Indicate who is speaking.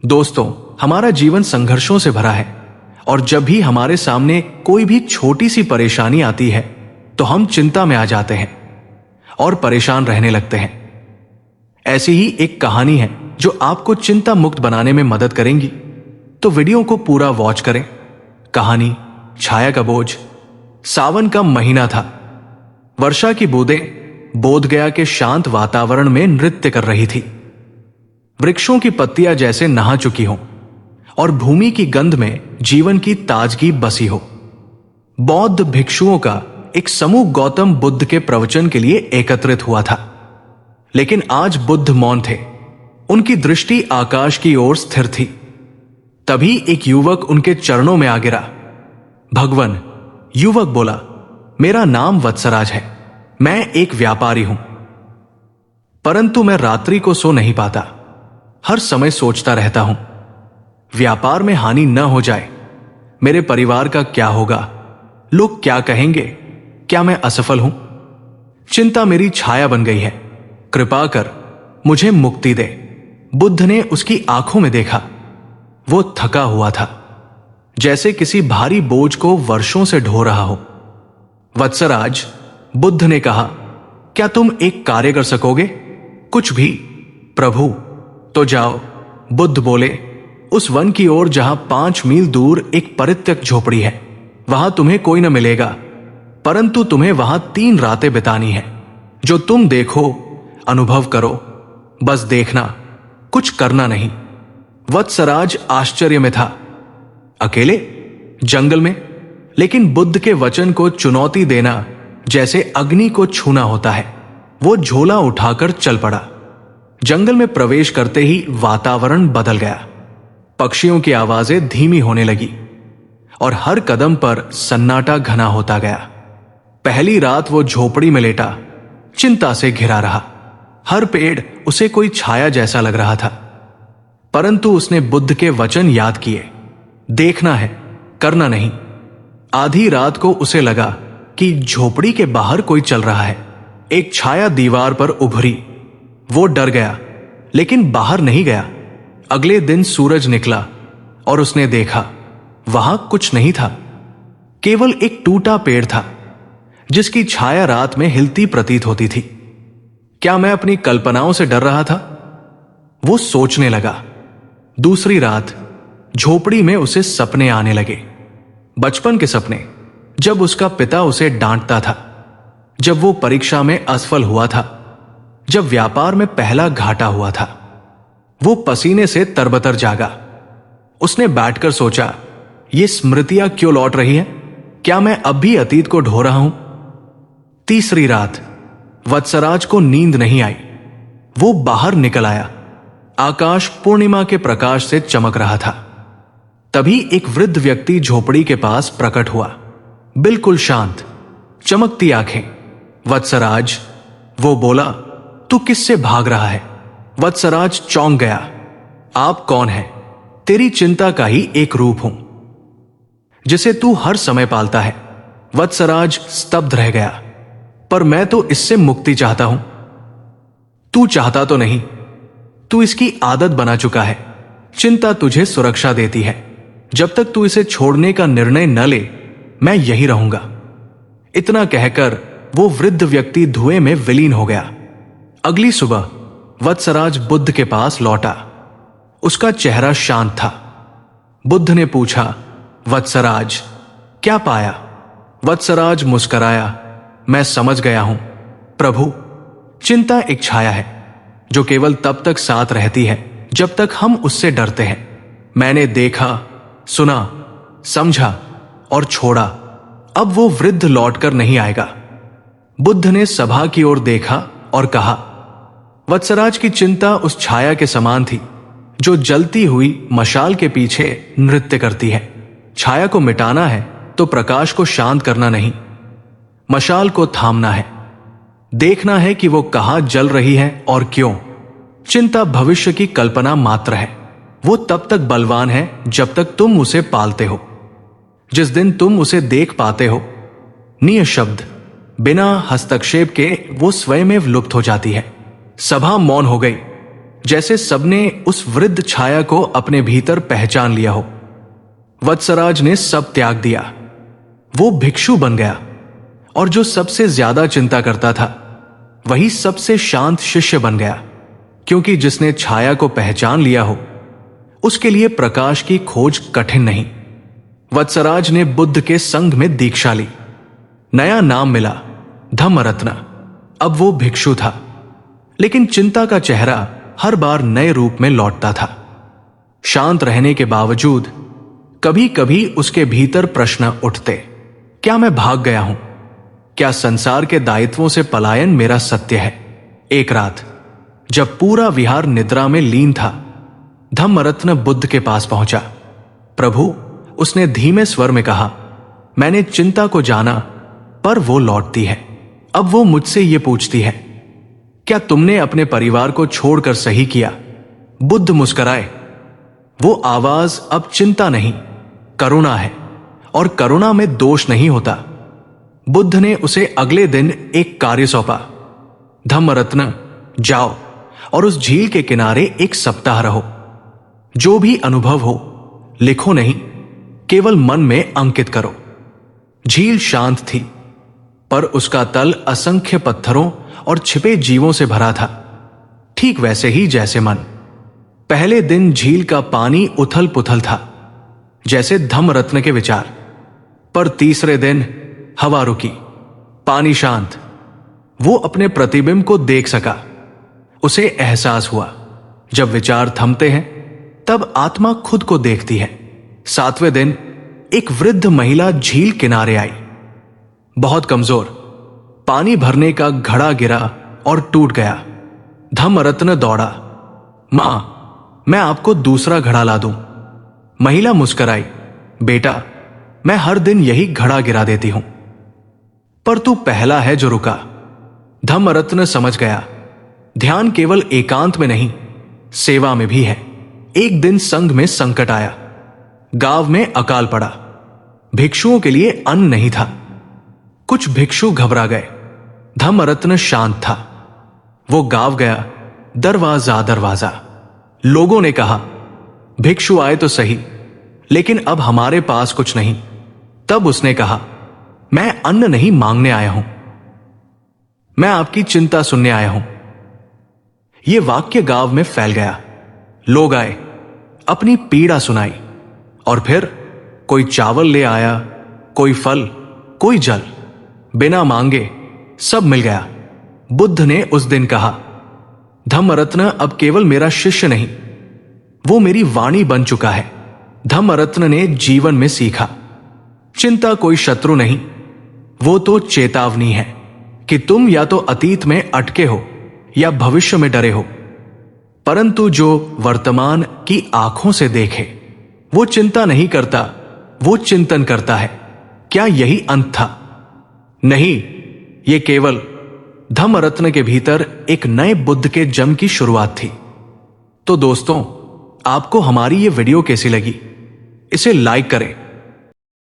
Speaker 1: दोस्तों, हमारा जीवन संघर्षों से भरा है और जब भी हमारे सामने कोई भी छोटी सी परेशानी आती है तो हम चिंता में आ जाते हैं और परेशान रहने लगते हैं। ऐसी ही एक कहानी है जो आपको चिंता मुक्त बनाने में मदद करेंगी, तो वीडियो को पूरा वॉच करें। कहानी छाया का बोझ। सावन का महीना था। वर्षा की बूंदें बोधगया के शांत वातावरण में नृत्य कर रही थी। वृक्षों की पत्तियां जैसे नहा चुकी हों और भूमि की गंध में जीवन की ताजगी बसी हो। बौद्ध भिक्षुओं का एक समूह गौतम बुद्ध के प्रवचन के लिए एकत्रित हुआ था, लेकिन आज बुद्ध मौन थे। उनकी दृष्टि आकाश की ओर स्थिर थी। तभी एक युवक उनके चरणों में आ गिरा। भगवन, युवक बोला, मेरा नाम वत्सराज है। मैं एक व्यापारी हूं, परंतु मैं रात्रि को सो नहीं पाता। हर समय सोचता रहता हूं, व्यापार में हानि न हो जाए। मेरे परिवार का क्या होगा? लोग क्या कहेंगे? क्या मैं असफल हूं? चिंता मेरी छाया बन गई है। कृपा कर मुझे मुक्ति दे। बुद्ध ने उसकी आंखों में देखा। वो थका हुआ था, जैसे किसी भारी बोझ को वर्षों से ढो रहा हो। वत्सराज, बुद्ध ने कहा, क्या तुम एक कार्य कर सकोगे? कुछ भी प्रभु। तो जाओ, बुद्ध बोले, उस वन की ओर जहां 5 मील दूर एक परित्यक्त झोपड़ी है। वहां तुम्हें कोई न मिलेगा, परंतु तुम्हें वहां 3 रातें बितानी है। जो तुम देखो, अनुभव करो, बस देखना, कुछ करना नहीं। वत्सराज आश्चर्य में था। अकेले जंगल में? लेकिन बुद्ध के वचन को चुनौती देना जैसे अग्नि को छूना होता है। वो झोला उठाकर चल पड़ा। जंगल में प्रवेश करते ही वातावरण बदल गया। पक्षियों की आवाजें धीमी होने लगी और हर कदम पर सन्नाटा घना होता गया। पहली रात वो झोपड़ी में लेटा, चिंता से घिरा रहा। हर पेड़ उसे कोई छाया जैसा लग रहा था, परंतु उसने बुद्ध के वचन याद किए, देखना है, करना नहीं। आधी रात को उसे लगा कि झोपड़ी के बाहर कोई चल रहा है। एक छाया दीवार पर उभरी। वो डर गया, लेकिन बाहर नहीं गया। अगले दिन सूरज निकला और उसने देखा, वहां कुछ नहीं था, केवल एक टूटा पेड़ था जिसकी छाया रात में हिलती प्रतीत होती थी। क्या मैं अपनी कल्पनाओं से डर रहा था? वो सोचने लगा। दूसरी रात झोपड़ी में उसे सपने आने लगे। बचपन के सपने, जब उसका पिता उसे डांटता था, जब वो परीक्षा में असफल हुआ था, जब व्यापार में पहला घाटा हुआ था। वो पसीने से तरबतर जागा। उसने बैठकर सोचा, ये स्मृतियां क्यों लौट रही हैं? क्या मैं अब भी अतीत को ढो रहा हूं? तीसरी रात वत्सराज को नींद नहीं आई। वो बाहर निकल आया। आकाश पूर्णिमा के प्रकाश से चमक रहा था। तभी एक वृद्ध व्यक्ति झोपड़ी के पास प्रकट हुआ, बिल्कुल शांत, चमकती आंखें। वत्सराज, वो बोला, तू किससे भाग रहा है? वत्सराज चौंक गया। आप कौन है? तेरी चिंता का ही एक रूप हूं, जिसे तू हर समय पालता है। वत्सराज स्तब्ध रह गया। पर मैं तो इससे मुक्ति चाहता हूं। तू चाहता तो नहीं, तू इसकी आदत बना चुका है। चिंता तुझे सुरक्षा देती है। जब तक तू इसे छोड़ने का निर्णय न ले, मैं यही रहूंगा। इतना कहकर वो वृद्ध व्यक्ति धुएं में विलीन हो गया। अगली सुबह वत्सराज बुद्ध के पास लौटा। उसका चेहरा शांत था। बुद्ध ने पूछा, वत्सराज, क्या पाया? वत्सराज मुस्कराया, मैं समझ गया हूं प्रभु। चिंता एक छाया है जो केवल तब तक साथ रहती है जब तक हम उससे डरते हैं। मैंने देखा, सुना, समझा और छोड़ा। अब वो वृद्ध लौटकर नहीं आएगा। बुद्ध ने सभा की ओर देखा और कहा, वत्सराज की चिंता उस छाया के समान थी जो जलती हुई मशाल के पीछे नृत्य करती है। छाया को मिटाना है तो प्रकाश को शांत करना नहीं, मशाल को थामना है। देखना है कि वो कहां जल रही है और क्यों। चिंता भविष्य की कल्पना मात्र है। वो तब तक बलवान है जब तक तुम उसे पालते हो। जिस दिन तुम उसे देख पाते हो, निःशब्द, बिना हस्तक्षेप के, वो स्वयं लुप्त हो जाती है। सभा मौन हो गई। जैसे सबने उस वृद्ध छाया को अपने भीतर पहचान लिया हो। वत्सराज ने सब त्याग दिया। वो भिक्षु बन गया और जो सबसे ज्यादा चिंता करता था वही सबसे शांत शिष्य बन गया, क्योंकि जिसने छाया को पहचान लिया हो उसके लिए प्रकाश की खोज कठिन नहीं। वत्सराज ने बुद्ध के संग में दीक्षा ली। नया नाम मिला, धम्मरत्न। अब वो भिक्षु था, लेकिन चिंता का चेहरा हर बार नए रूप में लौटता था। शांत रहने के बावजूद कभी कभी उसके भीतर प्रश्न उठते, क्या मैं भाग गया हूं? क्या संसार के दायित्वों से पलायन मेरा सत्य है? एक रात जब पूरा विहार निद्रा में लीन था, धम्मरत्न बुद्ध के पास पहुंचा। प्रभु, उसने धीमे स्वर में कहा, मैंने चिंता को जाना, पर वो लौटती है। अब वो मुझसे ये पूछती है, क्या तुमने अपने परिवार को छोड़कर सही किया? बुद्ध मुस्कुराए। वो आवाज अब चिंता नहीं, करुणा है, और करुणा में दोष नहीं होता। बुद्ध ने उसे अगले दिन एक कार्य सौंपा। धम्मरत्न, जाओ और उस झील के किनारे एक सप्ताह रहो। जो भी अनुभव हो लिखो नहीं, केवल मन में अंकित करो। झील शांत थी, पर उसका तल असंख्य पत्थरों और छिपे जीवों से भरा था, ठीक वैसे ही जैसे मन। पहले दिन झील का पानी उथल पुथल था, जैसे धम्मरत्न के विचार। पर तीसरे दिन हवा रुकी, पानी शांत। वो अपने प्रतिबिंब को देख सका। उसे एहसास हुआ, जब विचार थमते हैं तब आत्मा खुद को देखती है। 7वें दिन एक वृद्ध महिला झील किनारे आई, बहुत कमजोर। पानी भरने का घड़ा गिरा और टूट गया। धम्मरत्न दौड़ा, मां, मैं आपको दूसरा घड़ा ला दूं। महिला मुस्कुराई, बेटा, मैं हर दिन यही घड़ा गिरा देती हूं, पर तू पहला है जो रुका। धम्मरत्न समझ गया, ध्यान केवल एकांत में नहीं, सेवा में भी है। एक दिन संघ में संकट आया। गांव में अकाल पड़ा। भिक्षुओं के लिए अन्न नहीं था। कुछ भिक्षु घबरा गए। धम्मरत्न शांत था। वो गांव गया, दरवाजा दरवाजा। लोगों ने कहा, भिक्षु आए तो सही, लेकिन अब हमारे पास कुछ नहीं। तब उसने कहा, मैं अन्न नहीं मांगने आया हूं, मैं आपकी चिंता सुनने आया हूं। यह वाक्य गांव में फैल गया। लोग आए, अपनी पीड़ा सुनाई, और फिर कोई चावल ले आया, कोई फल, कोई जल। बिना मांगे सब मिल गया। बुद्ध ने उस दिन कहा, धम्मरत्न अब केवल मेरा शिष्य नहीं, वो मेरी वाणी बन चुका है। धम्मरत्न ने जीवन में सीखा, चिंता कोई शत्रु नहीं, वो तो चेतावनी है कि तुम या तो अतीत में अटके हो या भविष्य में डरे हो। परंतु जो वर्तमान की आंखों से देखे वो चिंता नहीं करता, वो चिंतन करता है। क्या यही अंत था? नहीं, ये केवल धम्मरत्न के भीतर एक नए बुद्ध के जन्म की शुरुआत थी। तो दोस्तों, आपको हमारी ये वीडियो कैसी लगी? इसे लाइक करें